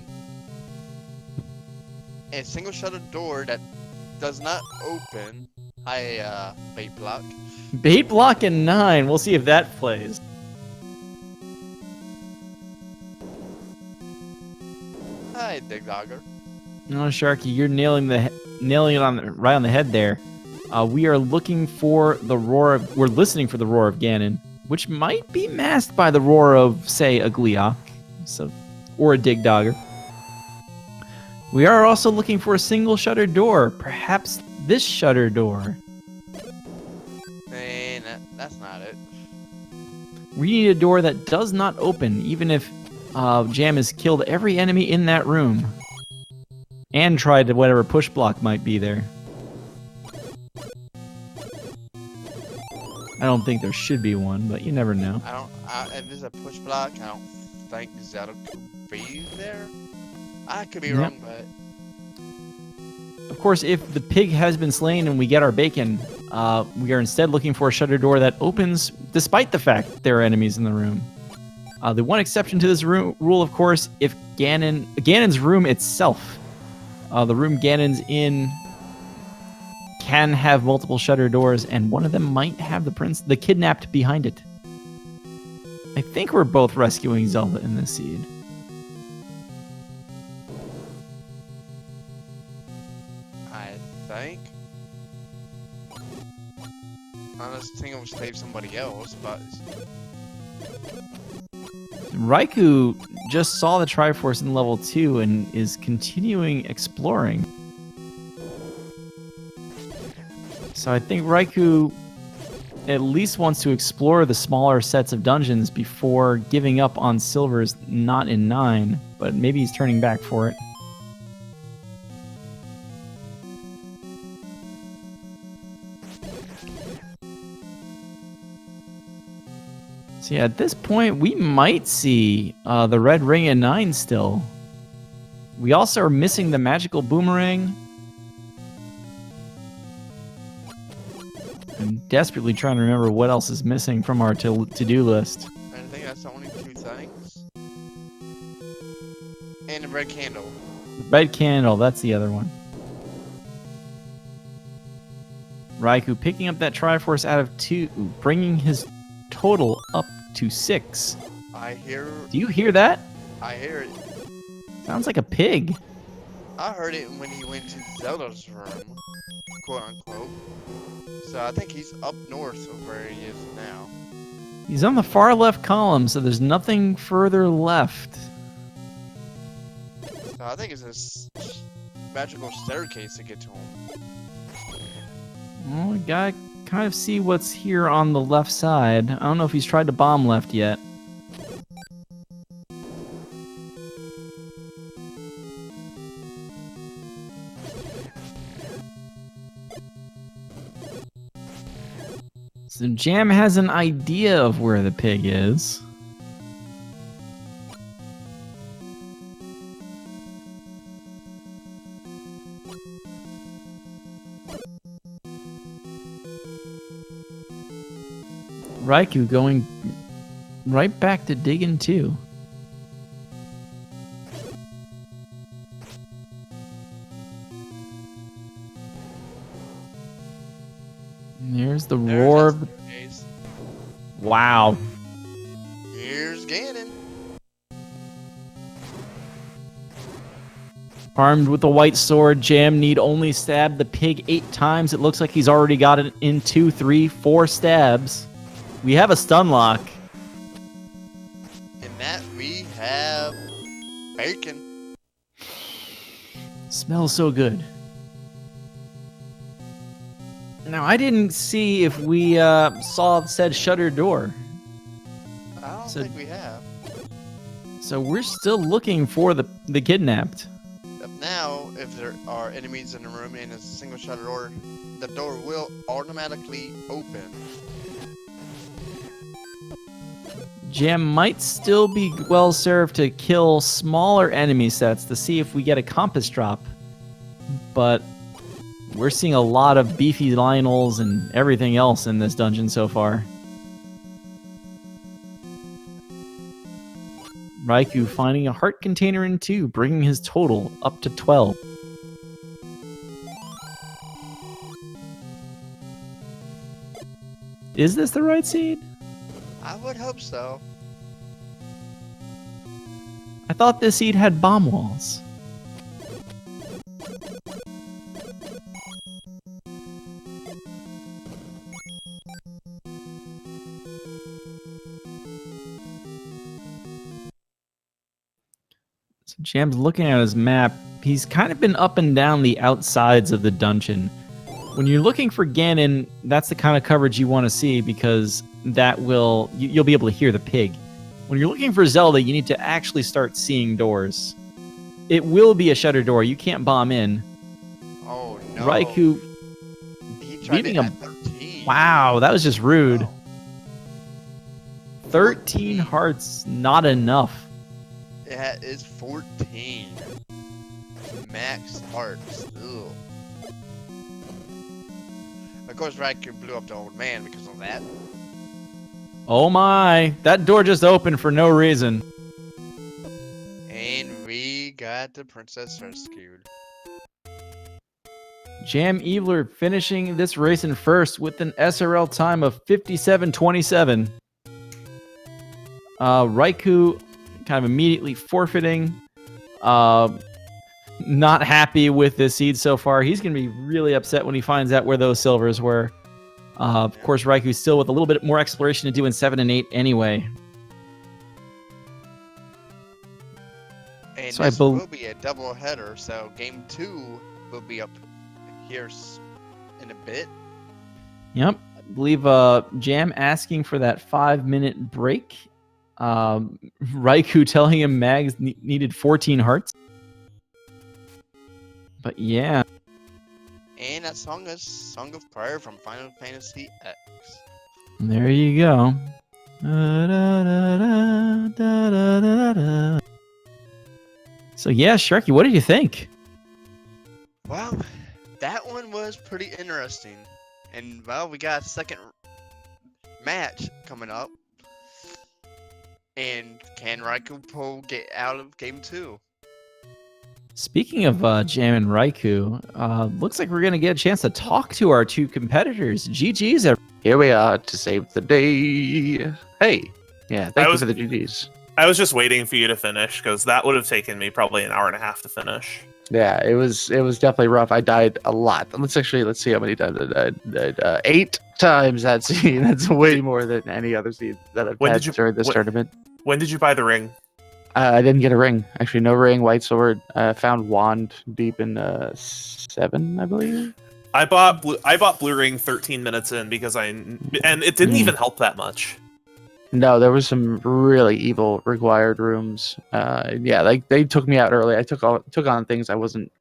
A single shuttered door that does not open. Hi, bait block. Bait block in 9. We'll see if that plays. Hi, Dig Dogger. No, Sharky, you're nailing it right on the head there. We are looking for the roar of... We're listening for the roar of Ganon, which might be masked by the roar of, say, a Gleeok, or a Dig Dogger. We are also looking for a single shutter door, perhaps this shutter door. Man, that's not it. We need a door that does not open, even if Jam has killed every enemy in that room. And tried to whatever push block might be there. I don't think there should be one, but you never know. If there's a push block, I don't think Zelda could be there. I could be wrong, but... Of course, if the pig has been slain and we get our bacon, we are instead looking for a shutter door that opens despite the fact there are enemies in the room. The one exception to this rule, of course, if Ganon's room itself, the room Ganon's in, can have multiple shutter doors, and one of them might have the kidnapped behind it. I think we're both rescuing Zelda in this seed. I think. Unless Tingle will save somebody else, but... Raikou just saw the Triforce in level 2 and is continuing exploring. So I think Raikou at least wants to explore the smaller sets of dungeons before giving up on Silver's not in 9, but maybe he's turning back for it. So yeah, at this point, we might see the red ring in 9 still. We also are missing the magical boomerang. I'm desperately trying to remember what else is missing from our to-do list. I think that's the only 2 things. And the red candle. Red candle, that's the other one. Raikou picking up that Triforce out of 2, bringing his total up to 6. I hear... Do you hear that? I hear it. Sounds like a pig. I heard it when he went to Zelda's room, quote unquote. So I think he's up north of where he is now. He's on the far left column, so there's nothing further left. So I think it's this magical staircase to get to him. Well, we gotta kind of see what's here on the left side. I don't know if he's tried to bomb left yet. So Jam has an idea of where the pig is. Raikou going right back to digging too. And there's the roar of the... Wow. Armed with the white sword, Jam need only stab the pig 8 times. It looks like he's already got it in 2, 3, 4 stabs. We have a stun lock. In that we have bacon. Smells so good. Now, I didn't see if we saw said shutter door. I don't think we have. So we're still looking for the kidnapped. Now, if there are enemies in the room and it's a single shutter door, the door will automatically open. Jam might still be well served to kill smaller enemy sets to see if we get a compass drop. But we're seeing a lot of beefy Lionels and everything else in this dungeon so far. Raikou finding a heart container in 2, bringing his total up to 12. Is this the right seed? I would hope so. I thought this seed had bomb walls. So Jam's looking at his map. He's kind of been up and down the outsides of the dungeon. When you're looking for Ganon, that's the kind of coverage you want to see because that will you'll be able to hear the pig. When you're looking for Zelda, you need to actually start seeing doors. It will be a shutter door. You can't bomb in. Oh no. Raikou He tried leaving it a... at 13. Wow, that was just rude. Wow. 13 hearts, not enough. It is 14. Max hearts. Ugh. Of course, Raikou blew up the old man because of that. Oh my, that door just opened for no reason. And we got the princess rescued. JamEvil finishing this race in first with an SRL time of 57:27. Raikou kind of immediately forfeiting. Not happy with this seed so far. He's going to be really upset when he finds out where those silvers were. Of course, Raikou's still with a little bit more exploration to do in 7 and 8 anyway. And So this will be a double header, so game 2 will be up here in a bit. Yep. I believe Jam asking for that 5-minute break. Raikou telling him Mags needed 14 hearts. But yeah. And that song is Song of Prayer from Final Fantasy X. There you go. Da, da, da, da, da, da, da. So yeah, Sharky, what did you think? Well, that one was pretty interesting. And well, we got a second match coming up. And can Raikou get out of game 2? Speaking of Jam and Raikou, looks like we're going to get a chance to talk to our 2 competitors. GG's. Here we are to save the day. Hey. Yeah, thank you for the GG's. I was just waiting for you to finish, because that would have taken me probably an hour and a half to finish. Yeah, it was definitely rough. I died a lot. Let's see how many times I died. 8 times that scene. That's way more than any other scene that I've had during this tournament. When did you buy the ring? I didn't get a ring. Actually, no ring, white sword. Found wand deep in 7, I believe. I bought blue ring 13 minutes in because and it didn't even help that much. No, there was some really evil required rooms. Yeah, like they took me out early. I took on things I wasn't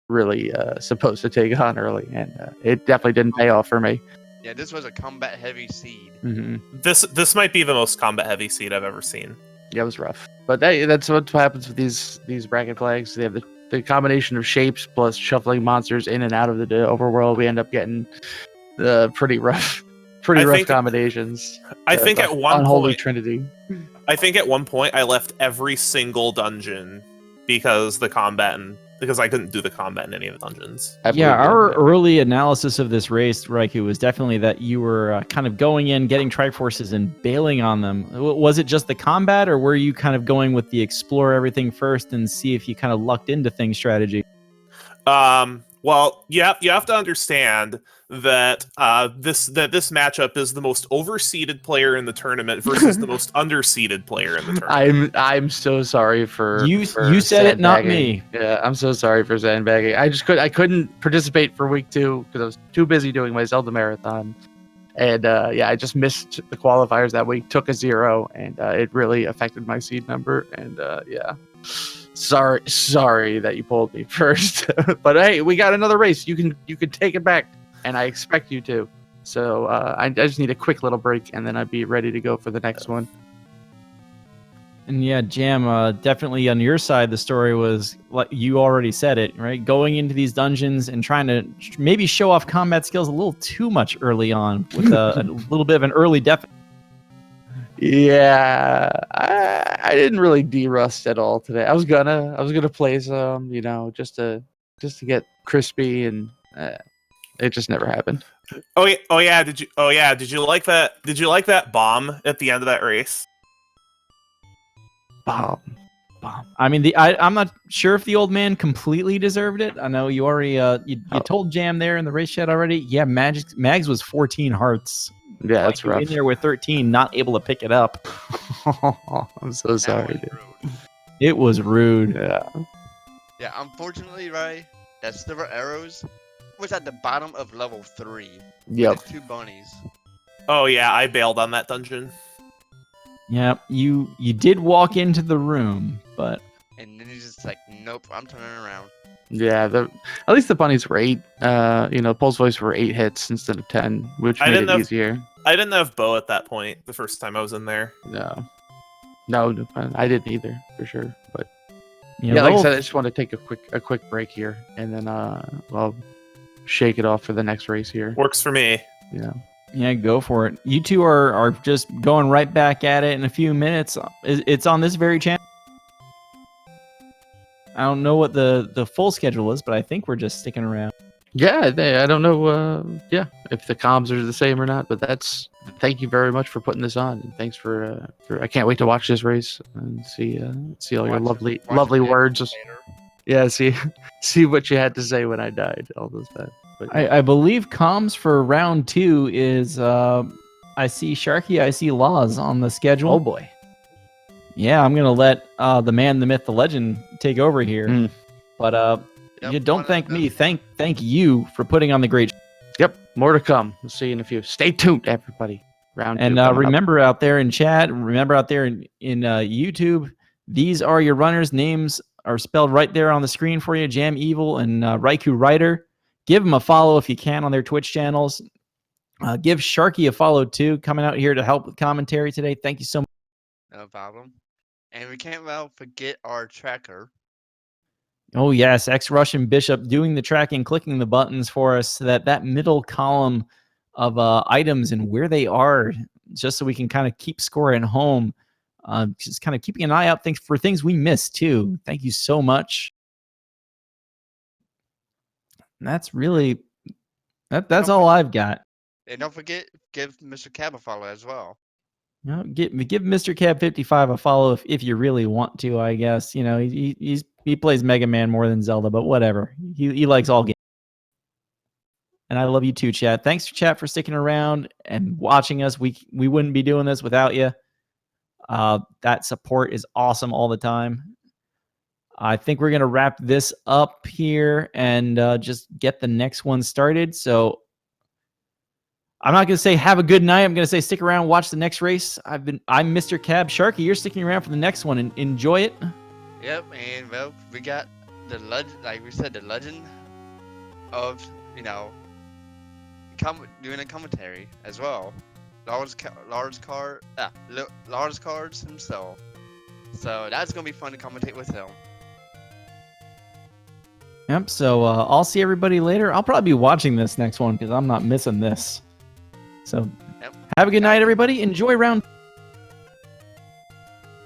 really supposed to take on early, and it definitely didn't pay off for me. Yeah, this was a combat heavy seed. Mm-hmm. This might be the most combat heavy seed I've ever seen. Yeah, it was rough. But that's what happens with these bracket flags. They have the combination of shapes plus shuffling monsters in and out of the overworld. We end up getting pretty rough combinations. I think at one unholy point, trinity. I think at one point I left every single dungeon because the combat because I couldn't do the combat in any of the dungeons. I Yeah, believe you, our early analysis of this race, Raikou, was definitely that you were kind of going in, getting Triforces, and bailing on them. Was it just the combat, or were you kind of going with the explore everything first and see if you kind of lucked into things strategy? Well, you have to understand that this matchup is the most overseeded player in the tournament versus the most underseeded player in the tournament. I'm so sorry for You for said it, not sandbagging. me. Yeah, I'm so sorry for sandbagging. I couldn't participate for week 2 because I was too busy doing my Zelda marathon, and I just missed the qualifiers that week. Took a 0, and it really affected my seed number. And sorry that you pulled me first. But hey, we got another race. You can take it back, and I expect you to. So I just need a quick little break, and then I'd be ready to go for the next one. And yeah, Jam, definitely on your side, the story was, like you already said it, right? Going into these dungeons and trying to maybe show off combat skills a little too much early on with a little bit of an early deficit. Yeah, I didn't really de-rust at all today. I was gonna play some, just to get crispy, and it just never happened. Oh yeah, did you like that? Did you like that bomb at the end of that race? Bomb. I mean, I'm not sure if the old man completely deserved it. I know you already you told Jam there in the race chat already. Yeah, Mags was 14 hearts. Yeah, that's Like, rough. in there with 13, not able to pick it up. I'm so sorry, dude. It was rude. Yeah, unfortunately, right, that silver arrows was at the bottom of level 3. Yep. With 2 bunnies. Oh yeah, I bailed on that dungeon. Yeah, you did walk into the room, but And then he's just like, nope, I'm turning around. Yeah, at least the bunnies were 8. Pulse voice were 8 hits instead of 10, which made it easier. I didn't have bow at that point the first time I was in there. No, I didn't either for sure. But yeah, like I said, I just want to take a quick break here, and then I'll shake it off for the next race here. Works for me. Yeah, go for it. You two are just going right back at it in a few minutes. It's on this very channel. I don't know what the full schedule is, but I think we're just sticking around. Yeah, I don't know. If the comms are the same or not, but thank you very much for putting this on, and thanks for I can't wait to watch this race and see all your lovely words. Later. Yeah, see what you had to say when I died, all those that. But I believe comms for round 2 is I see Sharky, I see Laws on the schedule. Oh boy. Yeah, I'm gonna let the man, the myth, the legend take over here. But you don't thank me. Thank you for putting on the great. Yep, more to come. We'll see you in a few. Stay tuned, everybody. Round 2. And remember out there in chat, remember out there in YouTube, these are your runners. Names are spelled right there on the screen for you. JamEvil and raikourider. Give them a follow if you can on their Twitch channels. Give Sharky a follow too, coming out here to help with commentary today. Thank you so much. No problem. And we can't forget our tracker. Oh yes, ex-Russian Bishop doing the tracking, clicking the buttons for us so that middle column of items and where they are, just so we can kind of keep score at home. Just kind of keeping an eye out for things we missed too. Thank you so much. And that's really that's all I've got. And don't forget, give Mr. Cab a follow as well. You know, give Mr. Cab 55 a follow if you really want to. I guess he plays Mega Man more than Zelda, but whatever. He likes all games. And I love you too, chat. Thanks, chat, for sticking around and watching us. We wouldn't be doing this without you. That support is awesome all the time. I think we're gonna wrap this up here and just get the next one started. So I'm not gonna say have a good night. I'm gonna say stick around, watch the next race. I'm Mr. Cab. Sharky, you're sticking around for the next one and enjoy it. Yep, and well, we got the legend, like we said, the legend of doing a commentary as well. Lars Cards himself. So that's gonna be fun to commentate with him. Yep. So I'll see everybody later. I'll probably be watching this next one because I'm not missing this. So have a good night, everybody. Enjoy round.